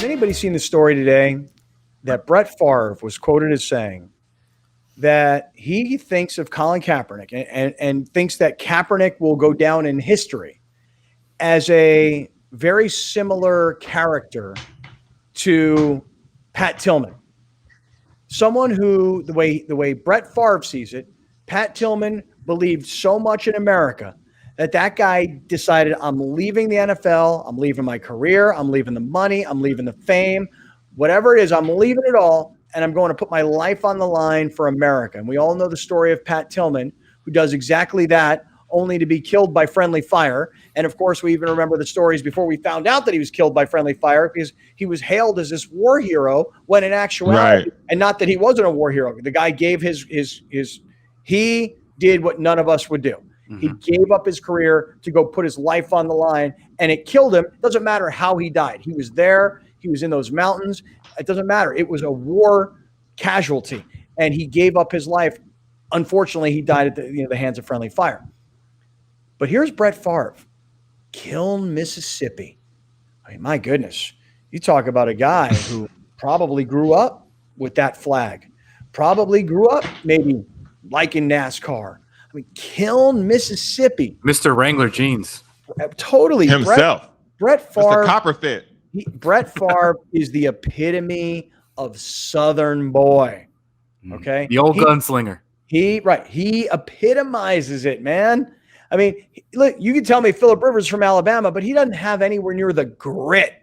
Has anybody seen the story today that Brett Favre was quoted as saying that he thinks of Colin Kaepernick and thinks that Kaepernick will go down in history as a very similar character to Pat Tillman? Someone who, the way Brett Favre sees it, Pat Tillman believed so much in America that guy decided, I'm leaving the NFL, I'm leaving my career, I'm leaving the money, I'm leaving the fame, whatever it is, I'm leaving it all, and I'm going to put my life on the line for America. And we all know the story of Pat Tillman, who does exactly that, only to be killed by friendly fire. And of course, we even remember the stories before we found out that he was killed by friendly fire, because he was hailed as this war hero when in actuality, and not that he wasn't a war hero. The guy gave he did what none of us would do. Mm-hmm. He gave up his career to go put his life on the line, and it killed him. It doesn't matter how he died. He was there. He was in those mountains. It doesn't matter. It was a war casualty, and he gave up his life. Unfortunately, he died at the hands of friendly fire. But here's Brett Favre, Kiln, Mississippi. I mean, my goodness. You talk about a guy who probably grew up with that flag, probably grew up maybe liking NASCAR. I mean, Kiln, Mississippi. Mr. Wrangler jeans. Totally. Himself. Brett Favre. That's the copper fit. Brett Favre is the epitome of Southern boy. Okay. The old gunslinger. He epitomizes it, man. I mean, look, you can tell me Phillip Rivers from Alabama, but he doesn't have anywhere near the grit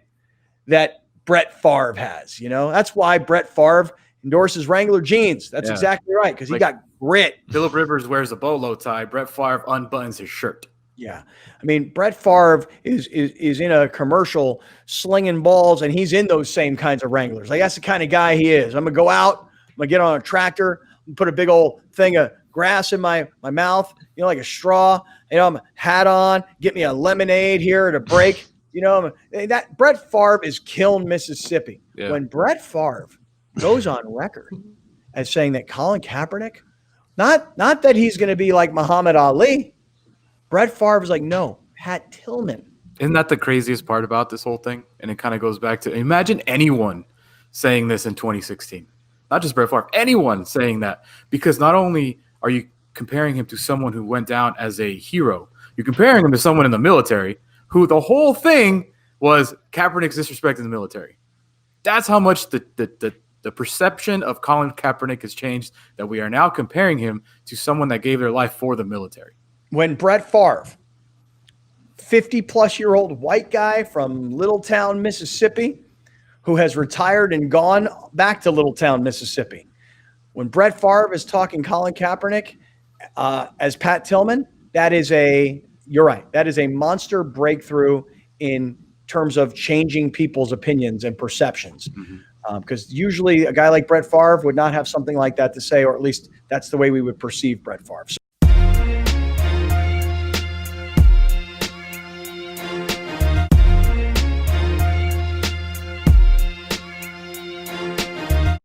that Brett Favre has. That's why Brett Favre endorses Wrangler jeans. That's exactly right, because he got grit. Phillip Rivers wears a bolo tie. Brett Favre unbuttons his shirt. Yeah. I mean, Brett Favre is in a commercial slinging balls, and he's in those same kinds of Wranglers. Like, that's the kind of guy he is. I'm going to go out, I'm going to get on a tractor, and put a big old thing of grass in my mouth, like a straw, I'm a hat on, get me a lemonade here at a break. That Brett Favre is Kiln, Mississippi. Yeah. When Brett Favre goes on record as saying that Colin Kaepernick, not that he's going to be like Muhammad Ali, Brett Favre is like, no, Pat Tillman. Isn't that the craziest part about this whole thing? And it kind of goes back to, imagine anyone saying this in 2016. Not just Brett Favre, anyone saying that. Because not only are you comparing him to someone who went down as a hero, you're comparing him to someone in the military who the whole thing was Kaepernick's disrespect in the military. That's how much the perception of Colin Kaepernick has changed, that we are now comparing him to someone that gave their life for the military. When Brett Favre, 50-plus-year-old white guy from Littletown, Mississippi, who has retired and gone back to Littletown, Mississippi, when Brett Favre is talking Colin Kaepernick as Pat Tillman, you're right, that is a monster breakthrough in terms of changing people's opinions and perceptions. Because usually a guy like Brett Favre would not have something like that to say, or at least that's the way we would perceive Brett Favre.